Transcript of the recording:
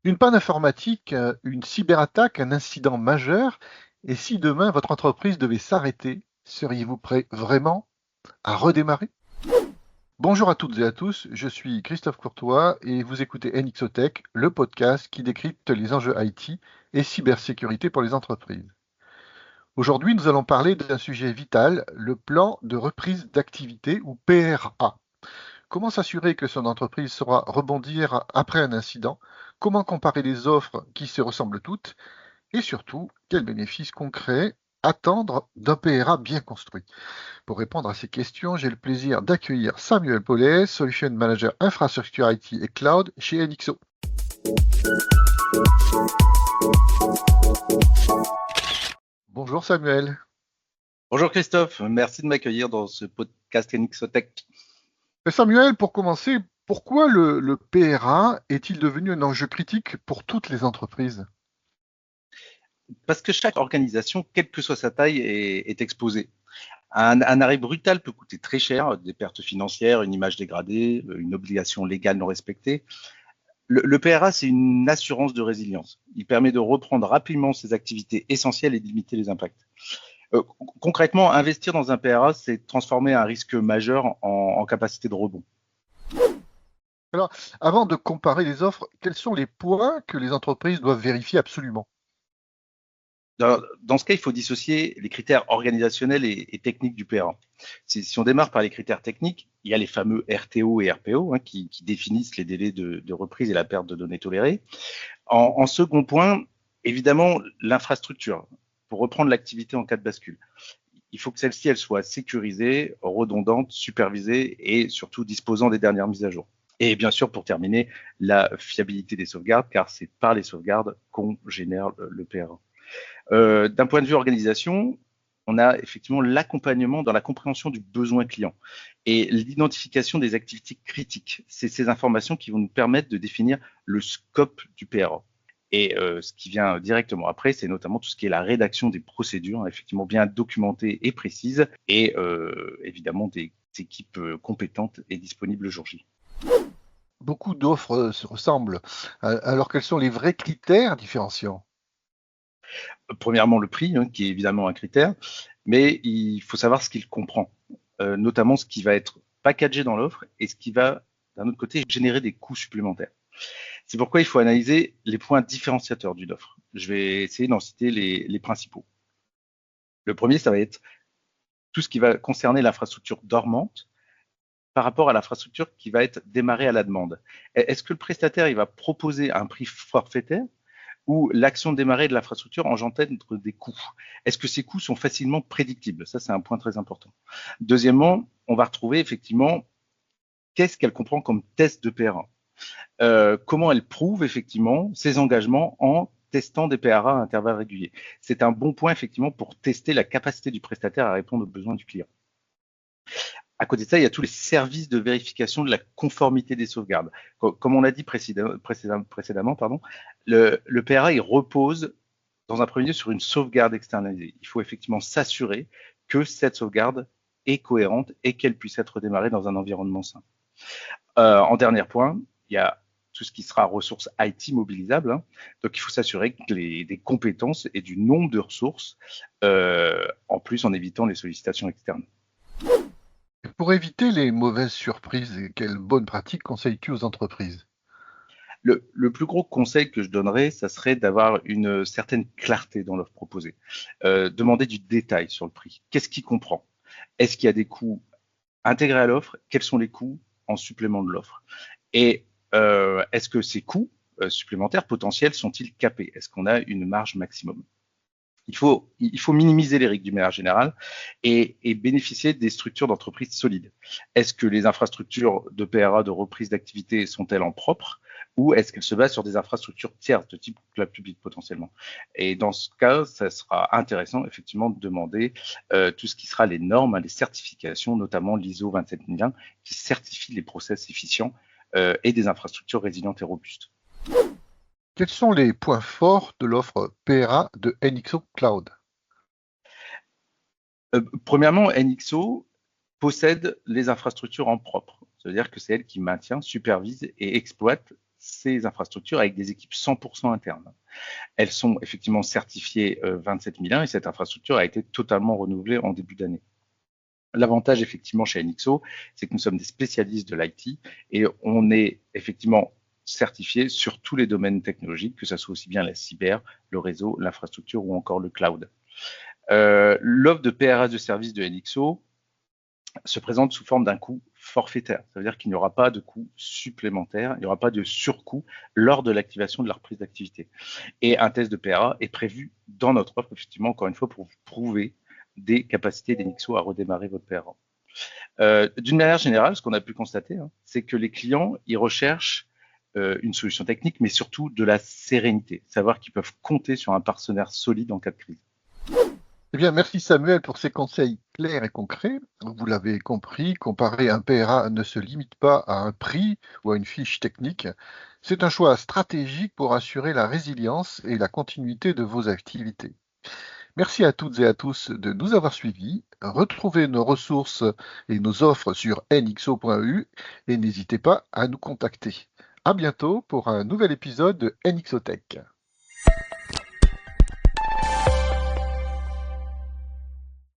Une panne informatique, une cyberattaque, un incident majeur, et si demain votre entreprise devait s'arrêter, seriez-vous prêt vraiment à redémarrer? Bonjour à toutes et à tous, je suis Christophe Courtois et vous écoutez NXOTech, le podcast qui décrypte les enjeux IT et cybersécurité pour les entreprises. Aujourd'hui, nous allons parler d'un sujet vital, le plan de reprise d'activité ou PRA. Comment s'assurer que son entreprise saura rebondir après un incident? Comment comparer les offres qui se ressemblent toutes? Et surtout, quels bénéfices concrets attendre d'un PRA bien construit? Pour répondre à ces questions, j'ai le plaisir d'accueillir Samuel Paulet, Solution Manager Infrastructure IT et Cloud chez NXO. Bonjour Samuel. Bonjour Christophe, merci de m'accueillir dans ce podcast NXOTech. Samuel, pour commencer, pourquoi le PRA est-il devenu un enjeu critique pour toutes les entreprises? Parce que chaque organisation, quelle que soit sa taille, est exposée. Un arrêt brutal peut coûter très cher, des pertes financières, une image dégradée, une obligation légale non respectée. Le PRA, c'est une assurance de résilience. Il permet de reprendre rapidement ses activités essentielles et de limiter les impacts. Concrètement, investir dans un PRA, c'est transformer un risque majeur en capacité de rebond. Alors, avant de comparer les offres, quels sont les points que les entreprises doivent vérifier absolument? Dans ce cas, il faut dissocier les critères organisationnels et techniques du PRA. Si on démarre par les critères techniques, il y a les fameux RTO et RPO qui définissent les délais de reprise et la perte de données tolérées. En second point, évidemment, l'infrastructure pour reprendre l'activité en cas de bascule. Il faut que celle-ci elle soit sécurisée, redondante, supervisée et surtout disposant des dernières mises à jour. Et bien sûr, pour terminer, la fiabilité des sauvegardes, car c'est par les sauvegardes qu'on génère le PRA. D'un point de vue organisation, on a effectivement l'accompagnement dans la compréhension du besoin client et l'identification des activités critiques. C'est ces informations qui vont nous permettre de définir le scope du PRA. Et ce qui vient directement après, c'est notamment tout ce qui est la rédaction des procédures, effectivement bien documentées et précises, et évidemment des équipes compétentes et disponibles le jour J. Beaucoup d'offres se ressemblent. Alors, quels sont les vrais critères différenciants? Premièrement, le prix, qui est évidemment un critère, mais il faut savoir ce qu'il comprend, notamment ce qui va être packagé dans l'offre et ce qui va, d'un autre côté, générer des coûts supplémentaires. C'est pourquoi il faut analyser les points différenciateurs d'une offre. Je vais essayer d'en citer les principaux. Le premier, ça va être tout ce qui va concerner l'infrastructure dormante par rapport à l'infrastructure qui va être démarrée à la demande. Est-ce que le prestataire il va proposer un prix forfaitaire où l'action de démarrer de l'infrastructure engendre des coûts? Est-ce que ces coûts sont facilement prédictibles? Ça, c'est un point très important. Deuxièmement, on va retrouver effectivement qu'est-ce qu'elle comprend comme test de PRA. Comment elle prouve effectivement ses engagements en testant des PRA à intervalles réguliers. C'est un bon point effectivement pour tester la capacité du prestataire à répondre aux besoins du client. À côté de ça, il y a tous les services de vérification de la conformité des sauvegardes. Comme on l'a dit précédemment, le PRA il repose dans un premier lieu sur une sauvegarde externalisée. Il faut effectivement s'assurer que cette sauvegarde est cohérente et qu'elle puisse être démarrée dans un environnement sain. En dernier point, il y a tout ce qui sera ressources IT mobilisables. Donc, il faut s'assurer que des compétences et du nombre de ressources, en plus en évitant les sollicitations externes. Pour éviter les mauvaises surprises, quelles bonnes pratiques conseilles-tu aux entreprises? Le plus gros conseil que je donnerais, ça serait d'avoir une certaine clarté dans l'offre proposée. Demander du détail sur le prix. Qu'est-ce qui comprend? Est-ce qu'il y a des coûts intégrés à l'offre? Quels sont les coûts en supplément de l'offre? Et est-ce que ces coûts supplémentaires potentiels sont-ils capés? Est-ce qu'on a une marge maximum? Il faut minimiser les risques d'une manière générale et bénéficier des structures d'entreprise solides. Est-ce que les infrastructures de PRA de reprise d'activité sont-elles en propre ou est-ce qu'elles se basent sur des infrastructures tierces de type cloud public potentiellement? Et dans ce cas, ça sera intéressant effectivement de demander tout ce qui sera les normes, les certifications, notamment l'ISO 27001 qui certifie les process efficients et des infrastructures résilientes et robustes. Quels sont les points forts de l'offre PRA de NXO Cloud? Premièrement, NXO possède les infrastructures en propre. C'est-à-dire que c'est elle qui maintient, supervise et exploite ces infrastructures avec des équipes 100% internes. Elles sont effectivement certifiées 27001 et cette infrastructure a été totalement renouvelée en début d'année. L'avantage effectivement chez NXO, c'est que nous sommes des spécialistes de l'IT et on est effectivement certifié sur tous les domaines technologiques, que ce soit aussi bien la cyber, le réseau, l'infrastructure ou encore le cloud. L'offre de PRS de service de NXO se présente sous forme d'un coût forfaitaire. Ça veut dire qu'il n'y aura pas de coût supplémentaire, il n'y aura pas de surcoût lors de l'activation de la reprise d'activité. Et un test de PRA est prévu dans notre offre, effectivement, encore une fois, pour vous prouver des capacités d'NXO à redémarrer votre PRA. D'une manière générale, ce qu'on a pu constater, c'est que les clients, ils recherchent une solution technique, mais surtout de la sérénité, savoir qu'ils peuvent compter sur un partenaire solide en cas de crise. Eh bien, merci Samuel pour ces conseils clairs et concrets. Vous l'avez compris, comparer un PRA ne se limite pas à un prix ou à une fiche technique. C'est un choix stratégique pour assurer la résilience et la continuité de vos activités. Merci à toutes et à tous de nous avoir suivis. Retrouvez nos ressources et nos offres sur nxo.eu et n'hésitez pas à nous contacter. À bientôt pour un nouvel épisode de NXO Tech.